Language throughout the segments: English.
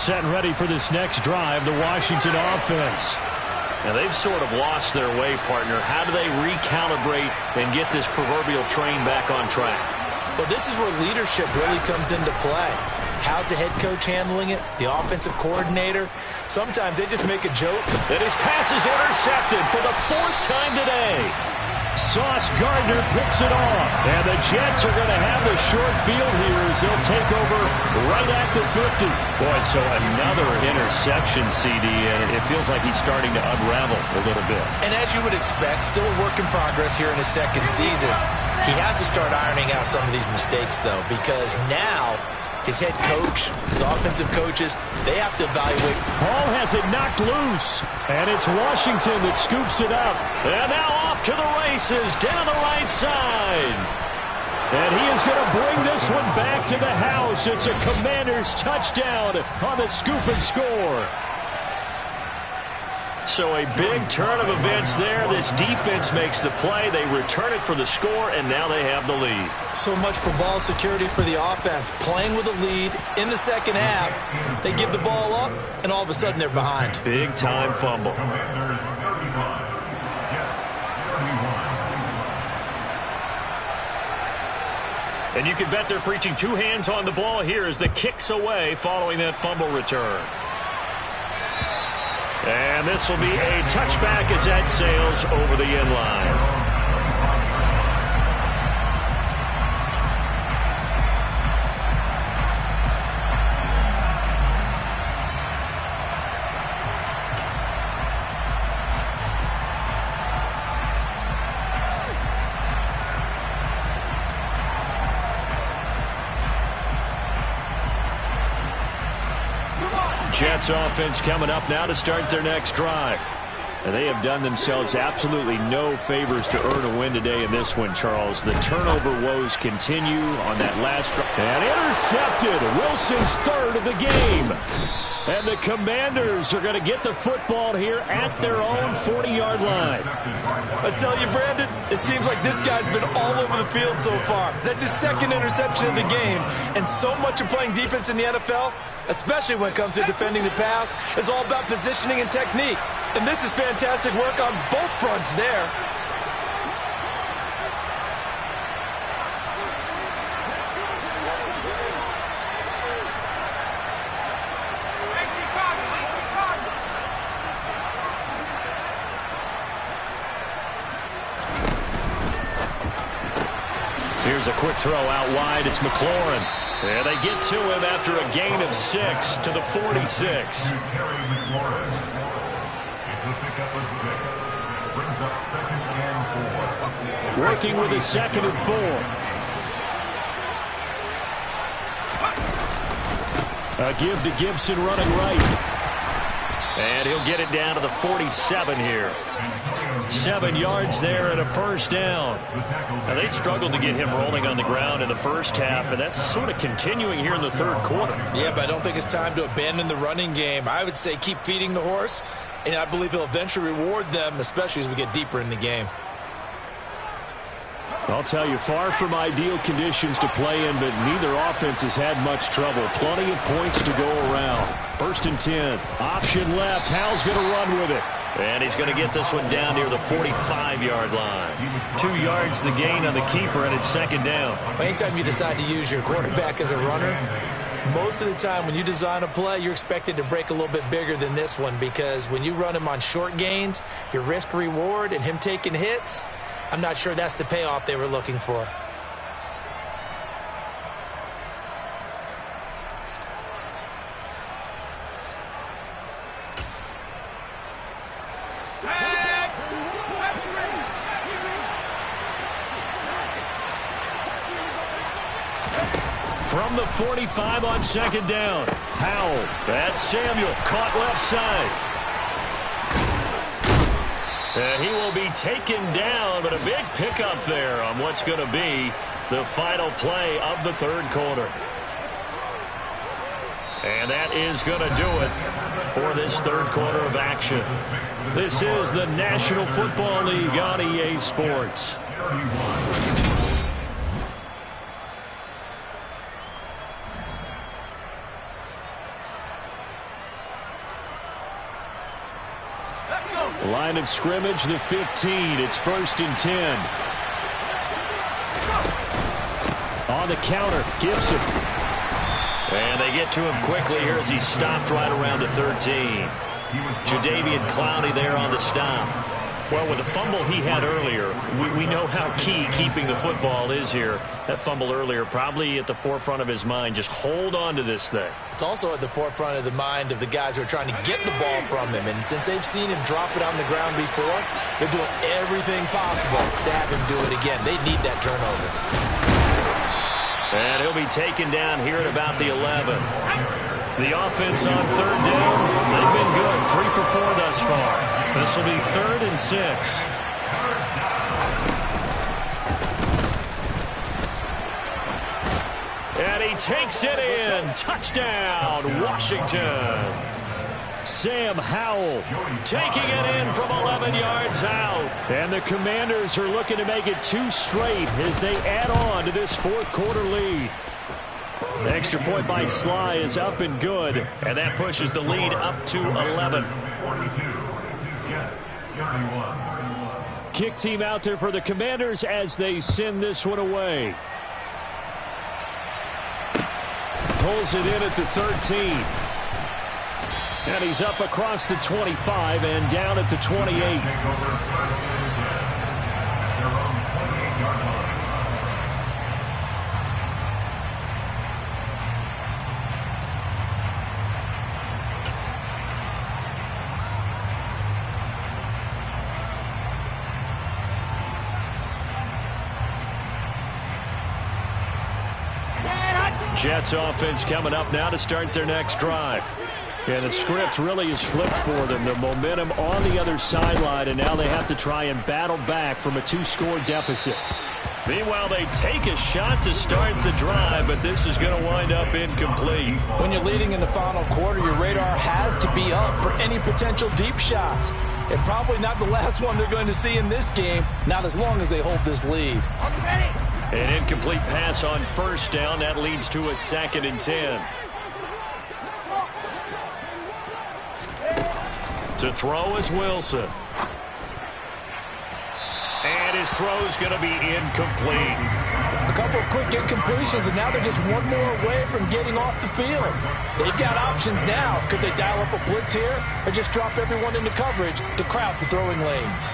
set and ready for this next drive, the Washington offense. Now, they've sort of lost their way, partner. How do they recalibrate and get this proverbial train back on track? Well, this is where leadership really comes into play. How's the head coach handling it? The offensive coordinator? Sometimes they just make a joke. And his pass is intercepted for the 4th time today. Sauce Gardner picks it off. And the Jets are going to have the short field here as they'll take over right at the 50. Boy, so another interception, CD, and it feels like he's starting to unravel a little bit. And as you would expect, still a work in progress here in his second season. He has to start ironing out some of these mistakes, though, because now his head coach, his offensive coaches, they have to evaluate. Ball has it knocked loose, and it's Washington that scoops it up. And now off to the races down the right side. And he is going to bring this one back to the house. It's a Commanders touchdown on the scoop and score. So a big turn of events there. This defense makes the play. They return it for the score, and now they have the lead. So much for ball security for the offense. Playing with a lead in the second half. They give the ball up, and all of a sudden they're behind. Big-time fumble. And you can bet they're preaching two hands on the ball here as the kick's away following that fumble return. And this will be a touchback as that sails over the end line. Jets offense coming up now to start their next drive. And they have done themselves absolutely no favors to earn a win today in this one, Charles. The turnover woes continue on that last drive. And intercepted. Wilson's third of the game. And the Commanders are going to get the football here at their own 40-yard line. I tell you, Brandon, it seems like this guy's been all over the field so far. That's his second interception of the game. And so much of playing defense in the NFL, especially when it comes to defending the pass, is all about positioning and technique. And this is fantastic work on both fronts there. Here's a quick throw out wide. It's McLaurin. And they get to him after a gain of 6 to the 46. Working with a 2nd and 4. A give to Gibson running right. And he'll get it down to the 47 here. 7 yards there and a first down. Now, they struggled to get him rolling on the ground in the first half, and that's sort of continuing here in the third quarter. Yeah, but I don't think it's time to abandon the running game. I would say keep feeding the horse, and I believe he'll eventually reward them, especially as we get deeper in the game. I'll tell you, far from ideal conditions to play in, but neither offense has had much trouble. Plenty of points to go around. 1st and 10. Option left. Hal's going to run with it. And he's going to get this one down near the 45-yard line. 2 yards the gain on the keeper, and it's 2nd down. Anytime you decide to use your quarterback as a runner, most of the time when you design a play, you're expected to break a little bit bigger than this one, because when you run him on short gains, your risk-reward and him taking hits, I'm not sure that's the payoff they were looking for. From the 45 on 2nd down. Powell. That's Samuel. Caught left side. And he will be taken down, but a big pickup there on what's going to be the final play of the third quarter. And that is going to do it for this third quarter of action. This is the National Football League on EA Sports. Line of scrimmage, the 15. It's 1st and 10. On the counter, Gibson. And they get to him quickly here as he stopped right around the 13. Jadeveon Clowney there on the stop. Well, with the fumble he had earlier, we know how key keeping the football is here. That fumble earlier probably at the forefront of his mind. Just hold on to this thing. It's also at the forefront of the mind of the guys who are trying to get the ball from him. And since they've seen him drop it on the ground before, they're doing everything possible to have him do it again. They need that turnover. And he'll be taken down here at about the 11. The offense on 3rd down, they've been good. 3 for 4 thus far. This will be 3rd and 6. And he takes it in. Touchdown, Washington. Sam Howell Taking it in from 11 yards out. and the Commanders are looking to make it 2 straight as they add on to this 4th quarter lead. Extra point by Sly is up and good, and that pushes the lead up to 11. Kick team out there for the Commanders as they send this one away. Pulls it in at the 13. And he's up across the 25 and down at the 28. Jets offense coming up now to start their next drive. And the script really is flipped for them. The momentum on the other sideline, and now they have to try and battle back from a 2-score deficit. Meanwhile, they take a shot to start the drive, but this is going to wind up incomplete. When you're leading in the final quarter, your radar has to be up for any potential deep shots. And probably not the last one they're going to see in this game, not as long as they hold this lead. An incomplete pass on 1st down. That leads to a 2nd and 10. To throw is Wilson. And his throw is going to be incomplete. A couple of quick incompletions, and now they're just one more away from getting off the field. They've got options now. Could they dial up a blitz here or just drop everyone into coverage to crowd the throwing lanes?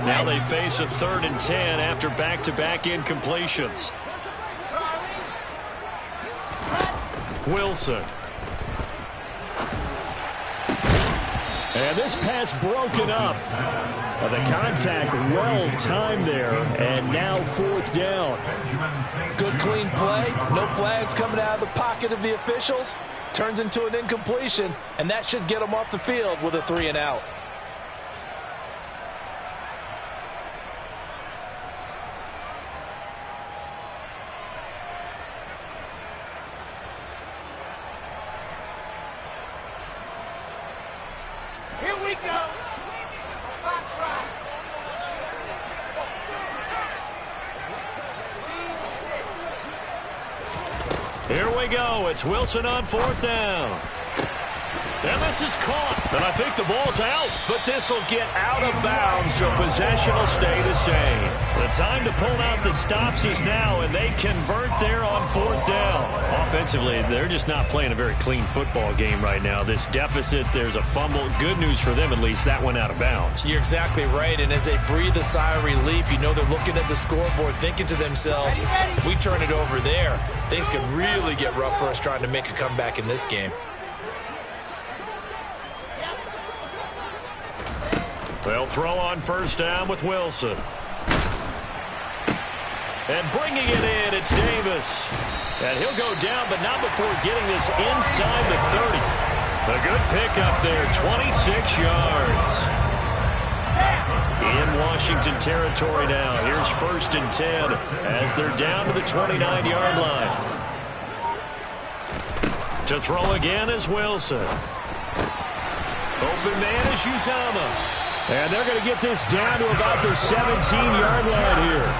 Now they face a 3rd and 10 after back-to-back incompletions. Wilson. And this pass broken up. The contact well timed there, and now 4th down. Good clean play. No flags coming out of the pocket of the officials. Turns into an incompletion, and that should get them off the field with a 3 and out. Here we go. It's Wilson on 4th down. And this is caught. And I think the ball's out. But this will get out of bounds, so possession will stay the same. The time to pull out the stops is now, and they convert there on 4th down. Offensively, they're just not playing a very clean football game right now. This deficit, there's a fumble. Good news for them, at least. That went out of bounds. You're exactly right. And as they breathe a sigh of relief, you know they're looking at the scoreboard, thinking to themselves, if we turn it over there, things could really get rough for us trying to make a comeback in this game. They'll throw on 1st down with Wilson. And bringing it in, it's Davis. And he'll go down, but not before getting this inside the 30. A good pickup there, 26 yards. In Washington territory now. Here's 1st and 10 as they're down to the 29-yard line. To throw again is Wilson. Open man is Uzama. And they're going to get this down to about the 17-yard line here.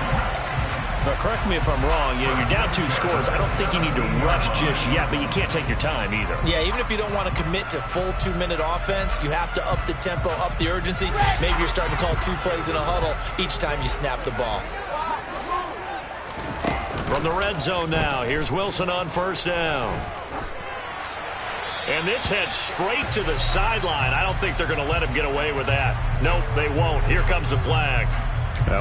But correct me if I'm wrong, you're down 2 scores. I don't think you need to rush just yet, but you can't take your time either. Yeah, even if you don't want to commit to full 2-minute offense, you have to up the tempo, up the urgency. Maybe you're starting to call 2 plays in a huddle each time you snap the ball. From the red zone now, here's Wilson on first down. And this heads straight to the sideline. I don't think they're going to let him get away with that. Nope, they won't. Here comes the flag.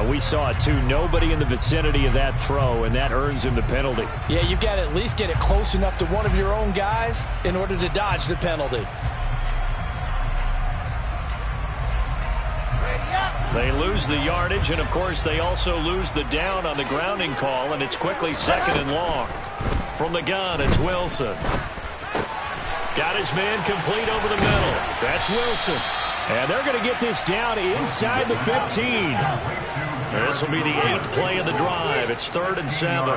We saw it, too. Nobody in the vicinity of that throw, and that earns him the penalty. Yeah, you've got to at least get it close enough to one of your own guys in order to dodge the penalty. They lose the yardage, and, of course, they also lose the down on the grounding call, and it's quickly 2nd and long. From the gun, it's Wilson. Got his man complete over the middle. That's Wilson. And they're going to get this down inside the 15. This will be the 8th play of the drive. It's 3rd and 7.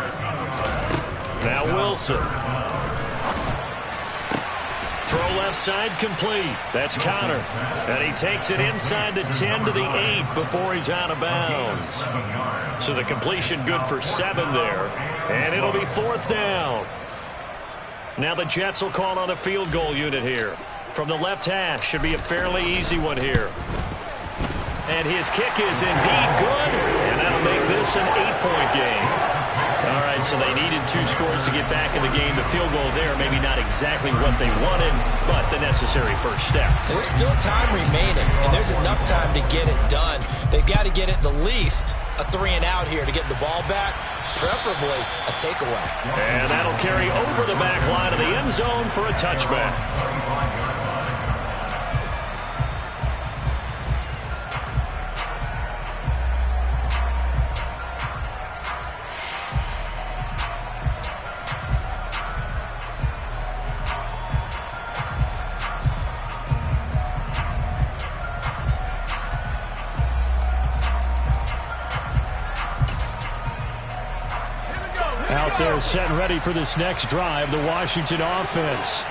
Now Wilson. Throw left side complete. That's Connor. And he takes it inside the 10 to the 8 before he's out of bounds. So the completion good for 7 there. And it'll be 4th down. Now the Jets will call on a field goal unit here. From the left hash, should be a fairly easy one here. And his kick is indeed good, and that'll make this an 8-point game. All right, so they needed 2 scores to get back in the game. The field goal there, maybe not exactly what they wanted, but the necessary first step. There's still time remaining, and there's enough time to get it done. They've got to get it the least a 3-and-out here to get the ball back, preferably a takeaway. And that'll carry over the back line of the end zone for a touchback. Out there set and ready for this next drive, the Washington offense.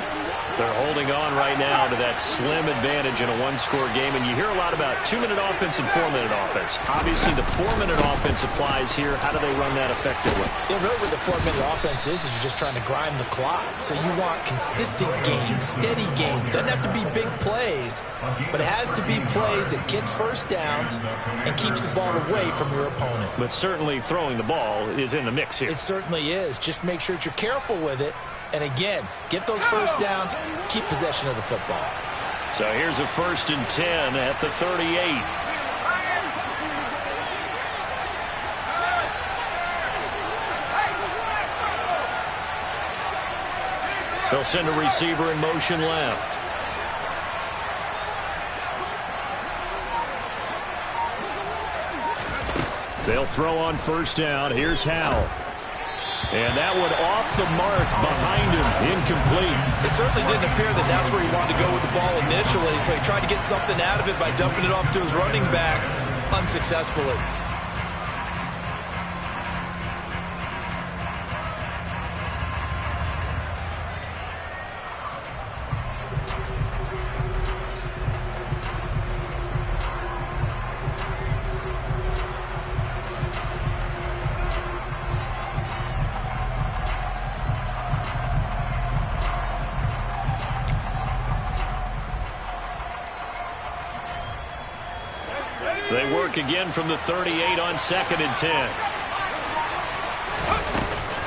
They're holding on right now to that slim advantage in a 1-score game, and you hear a lot about 2-minute offense and 4-minute offense. Obviously, the 4-minute offense applies here. How do they run that effectively? Yeah, really what the 4-minute offense is you're just trying to grind the clock. So you want consistent gains, steady gains. Doesn't have to be big plays, but it has to be plays that gets first downs and keeps the ball away from your opponent. But certainly throwing the ball is in the mix here. It certainly is. Just make sure that you're careful with it. And again, get those first downs, keep possession of the football. So here's a 1st and 10 at the 38. They'll send a receiver in motion left. They'll throw on first down. Here's Howell. And that one off the mark behind him, incomplete. It certainly didn't appear that that's where he wanted to go with the ball initially, so he tried to get something out of it by dumping it off to his running back unsuccessfully. They work again from the 38 on 2nd and 10.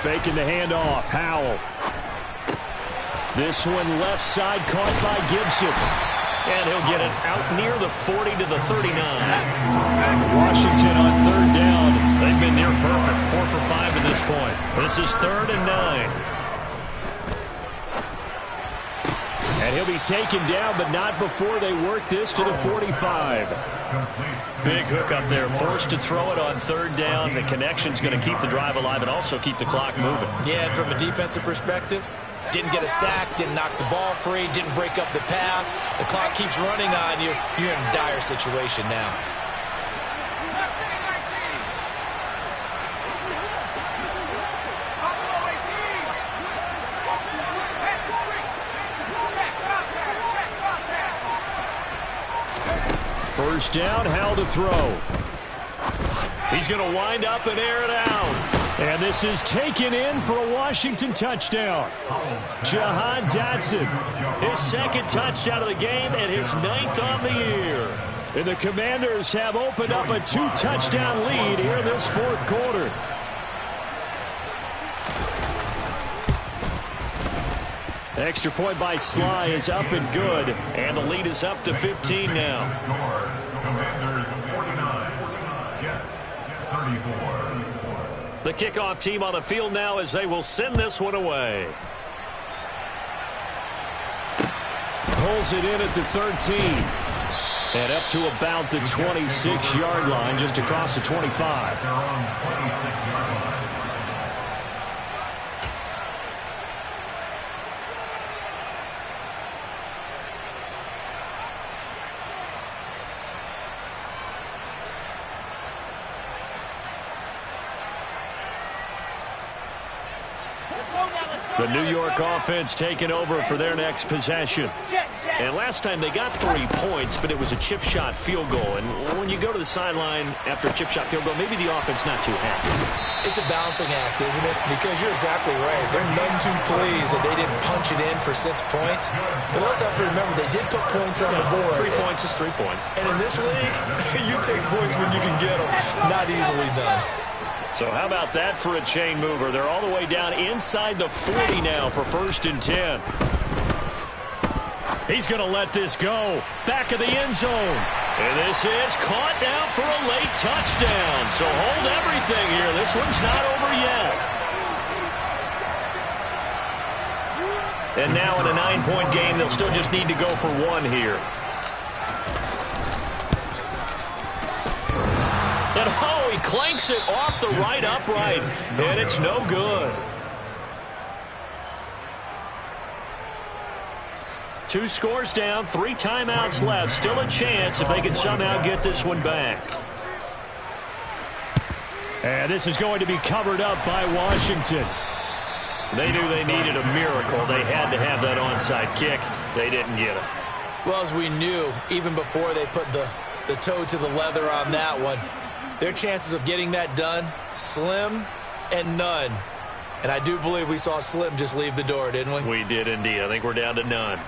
Faking the handoff. Howell. This one left side caught by Gibson. And he'll get it out near the 40 to the 39. Washington on 3rd down. They've been near perfect. 4 for 5 at this point. This is 3rd and 9. And he'll be taken down, but not before they work this to the 45. Big hook up there. Forced to throw it on 3rd down. The connection's going to keep the drive alive and also keep the clock moving. Yeah, and from a defensive perspective, didn't get a sack, didn't knock the ball free, didn't break up the pass. The clock keeps running on you. You're in a dire situation now. First down, Howell to throw. He's going to wind up and air it out. And this is taken in for a Washington touchdown. Jahan Dotson, his second touchdown of the game and his 9th on the year. And the Commanders have opened up a 2-touchdown lead here in this fourth quarter. Extra point by Sly is up and good. And the lead is up to 15 now. Commanders 49, Jets 34. The kickoff team on the field now as they will send this one away. Pulls it in at the 13. And up to about the 26-yard line, just across the 25. They're on 26-yard line. The New York offense taking over for their next possession. And last time they got 3 points, but it was a chip shot field goal. And when you go to the sideline after a chip shot field goal, maybe the offense not too happy. It's a balancing act, isn't it? Because you're exactly right. They're none too pleased that they didn't punch it in for 6 points. But also have to remember they did put points on the board. 3 points is 3 points. And in this league, you take points when you can get them. Not easily done. So how about that for a chain mover? They're all the way down inside the 40 now for 1st and 10. He's going to let this go. Back of the end zone. And this is caught now for a late touchdown. So hold everything here. This one's not over yet. And now in a 9-point game, they'll still just need to go for 1 here. And oh, he clanks it off the right upright. And it's no good. 2 scores down, 3 timeouts left. Still a chance if they can somehow get this one back. And this is going to be covered up by Washington. They knew they needed a miracle. They had to have that onside kick. They didn't get it. Well, as we knew, even before they put the toe to the leather on that one, their chances of getting that done, slim and none. And I do believe we saw Slim just leave the door, didn't we? We did indeed. I think we're down to none.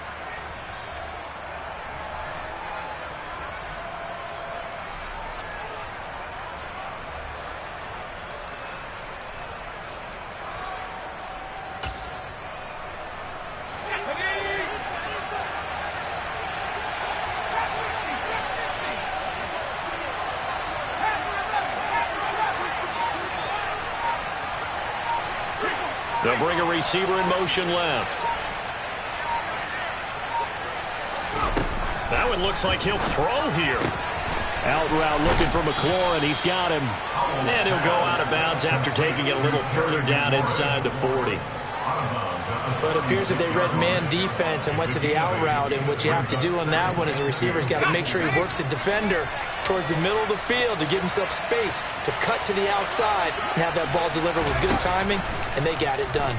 They'll bring a receiver in motion left. That one looks like he'll throw here. Out route looking for McLaurin, and he's got him. And he'll go out of bounds after taking it a little further down inside the 40. But it appears that they read man defense and went to the out route, and what you have to do on that one is the receiver's got to make sure he works the defender towards the middle of the field to give himself space to cut to the outside and have that ball delivered with good timing, and they got it done.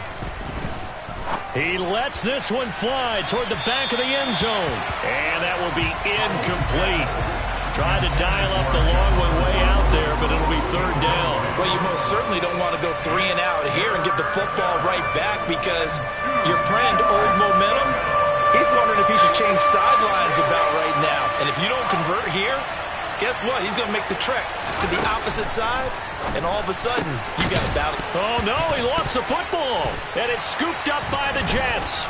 He lets this one fly toward the back of the end zone, and that will be incomplete. Tried to dial up the long one way out there, but it'll be 3rd down. Well, you most certainly don't want to go 3 and out here and give the football right back, because your friend, Old Momentum, he's wondering if he should change sidelines about right now. And if you don't convert here, guess what? He's going to make the trek to the opposite side, and all of a sudden, you got a battle. Oh, no, he lost the football, and it's scooped up by the Jets.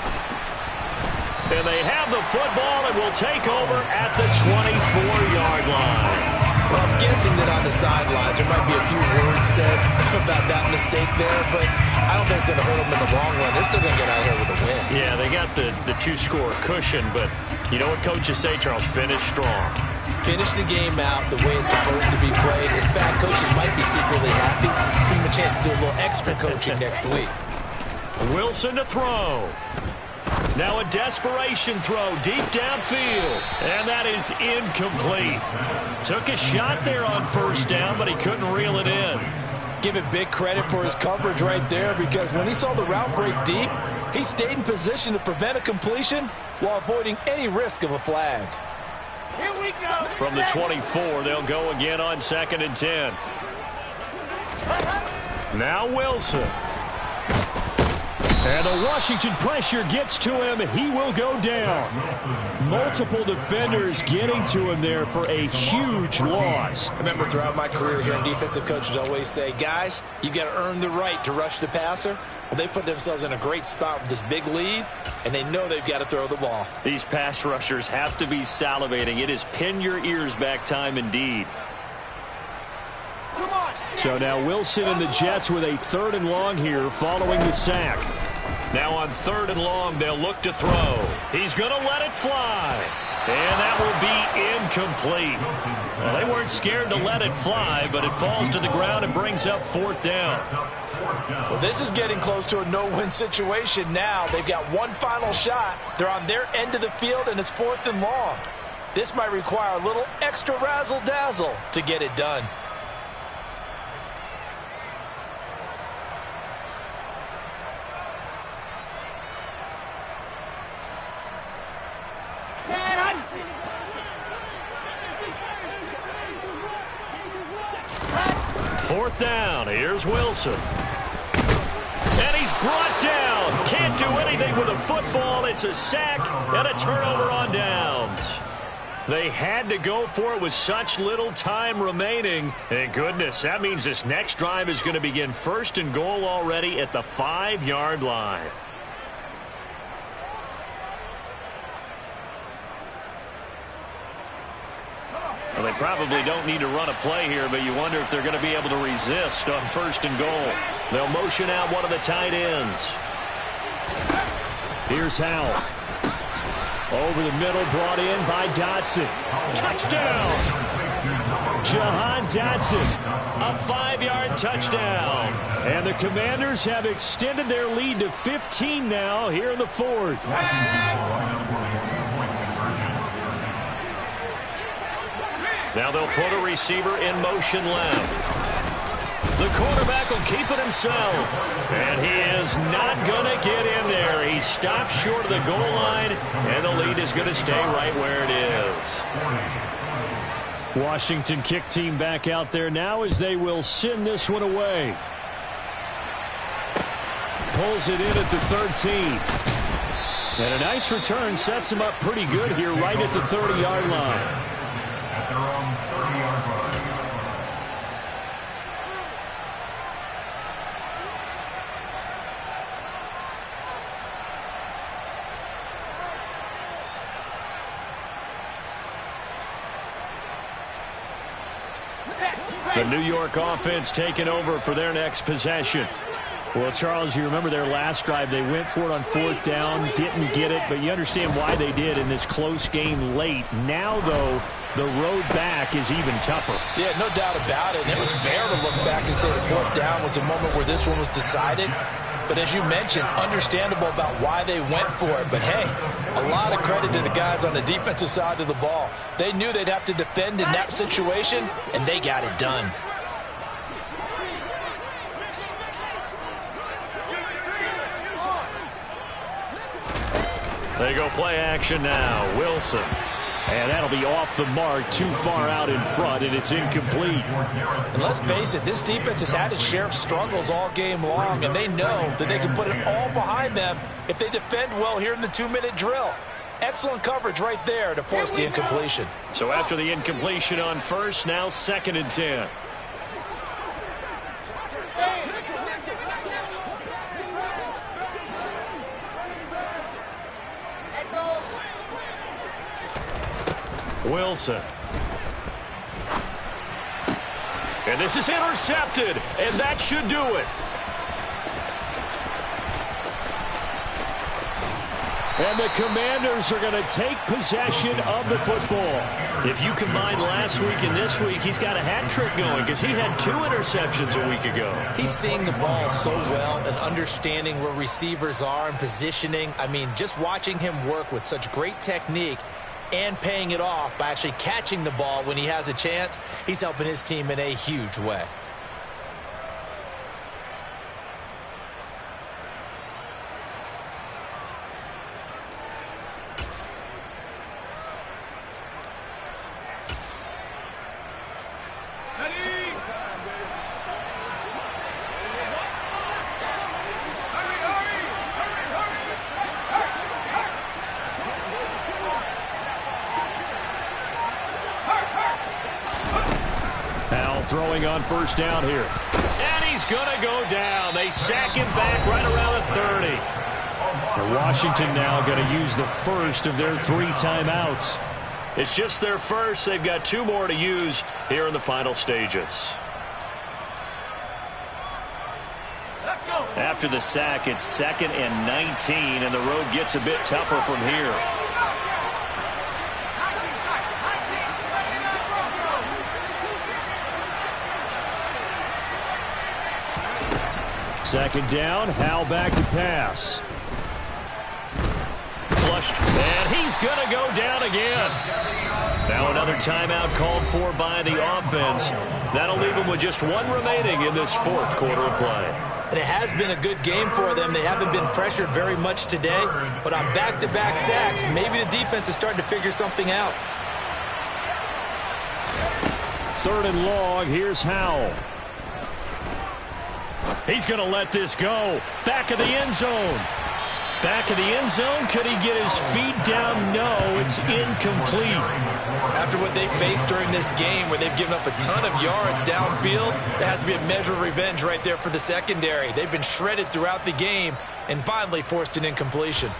And they have the football and will take over at the 24-yard line. Well, I'm guessing that on the sidelines there might be a few words said about that mistake there, but I don't think it's going to hurt them in the long run. They're still going to get out here with a win. Yeah, they got the 2-score cushion, but you know what coaches say, Charles? Finish strong. Finish the game out the way it's supposed to be played. In fact, coaches might be secretly happy. Gives them a chance to do a little extra coaching next week. Wilson to throw. Now a desperation throw deep downfield. And that is incomplete. Took a shot there on 1st down, but he couldn't reel it in. Give it big credit for his coverage right there, because when he saw the route break deep, he stayed in position to prevent a completion while avoiding any risk of a flag. From the 24, they'll go again on 2nd and 10. Now Wilson. And the Washington pressure gets to him, and he will go down. Multiple defenders getting to him there for a huge loss. I remember throughout my career hearing defensive coaches always say, guys, you got to earn the right to rush the passer. Well, they put themselves in a great spot with this big lead, and they know they've got to throw the ball. These pass rushers have to be salivating. It is pin your ears back time indeed. So now Wilson and the Jets with a 3rd and long here following the sack. Now on 3rd and long, they'll look to throw. He's going to let it fly. And that will be incomplete. Well, they weren't scared to let it fly, but it falls to the ground and brings up 4th down. Well, this is getting close to a no-win situation now. They've got one final shot. They're on their end of the field, and it's 4th and long. This might require a little extra razzle-dazzle to get it done. Fourth down. Here's Wilson. And he's brought down. Can't do anything with a football. It's a sack and a turnover on downs. They had to go for it with such little time remaining. And goodness, that means this next drive is going to begin 1st and goal already at the 5-yard line. Well, they probably don't need to run a play here, but you wonder if they're going to be able to resist on 1st and goal. They'll motion out one of the tight ends. Here's Howell. Over the middle, brought in by Dotson. Touchdown! Jahan Dotson, a 5-yard touchdown. And the Commanders have extended their lead to 15 now here in the 4th. Now they'll put a receiver in motion left. The quarterback will keep it himself. And he is not going to get in there. He stops short of the goal line, and the lead is going to stay right where it is. Washington kick team back out there now as they will send this one away. Pulls it in at the 13. And a nice return sets him up pretty good here right at the 30-yard line. The New York offense taking over for their next possession. Well, Charles, you remember their last drive. They went for it on 4th down, didn't get it, but you understand why they did in this close game late. Now, though, the road back is even tougher. Yeah, no doubt about it. And it was fair to look back and say the 4th down was a moment where this one was decided. But as you mentioned, understandable about why they went for it. But, hey, a lot of credit to the guys on the defensive side of the ball. They knew they'd have to defend in that situation, and they got it done. They go play action now. Wilson. And that'll be off the mark, too far out in front, and it's incomplete. And let's face it, this defense has had its share of struggles all game long, and they know that they can put it all behind them if they defend well here in the 2-minute drill. Excellent coverage right there to force the incompletion. So after the incompletion on 1st, now 2nd and 10. Wilson. And this is intercepted, and that should do it. And the Commanders are going to take possession of the football. If you combine last week and this week, he's got a hat trick going because he had 2 interceptions a week ago. He's seeing the ball so well and understanding where receivers are and positioning. I mean, just watching him work with such great technique and paying it off by actually catching the ball when he has a chance, he's helping his team in a huge way. throwing on first down here. And he's going to go down. They sack him back right around the 30. And Washington now going to use the first of their 3 timeouts. It's just their first. They've got 2 more to use here in the final stages. After the sack, it's 2nd and 19, and the road gets a bit tougher from here. Second down, Howell back to pass. Flushed, and he's going to go down again. Now another timeout called for by the offense. That'll leave them with just 1 remaining in this 4th quarter of play. And it has been a good game for them. They haven't been pressured very much today, but on back-to-back sacks, maybe the defense is starting to figure something out. 3rd and long, here's Howell. He's going to let this go. Back of the end zone. Back of the end zone. Could he get his feet down? No, it's incomplete. After what they faced during this game, where they've given up a ton of yards downfield, there has to be a measure of revenge right there for the secondary. They've been shredded throughout the game and finally forced an incompletion.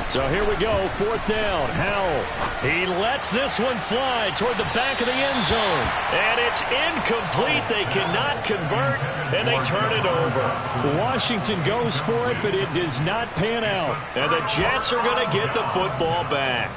So here we go, 4th down, Howell. He lets this one fly toward the back of the end zone. And it's incomplete. They cannot convert, and they turn it over. Washington goes for it, but it does not pan out. And the Jets are going to get the football back.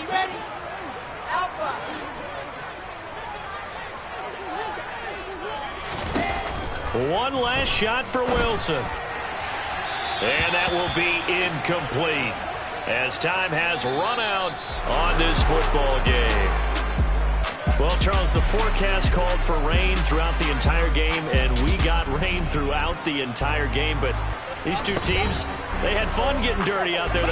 Ready. Alpha. One last shot for Wilson. And that will be incomplete as time has run out on this football game. Well, Charles, the forecast called for rain throughout the entire game, and we got rain throughout the entire game. But these 2 teams, they had fun getting dirty out there.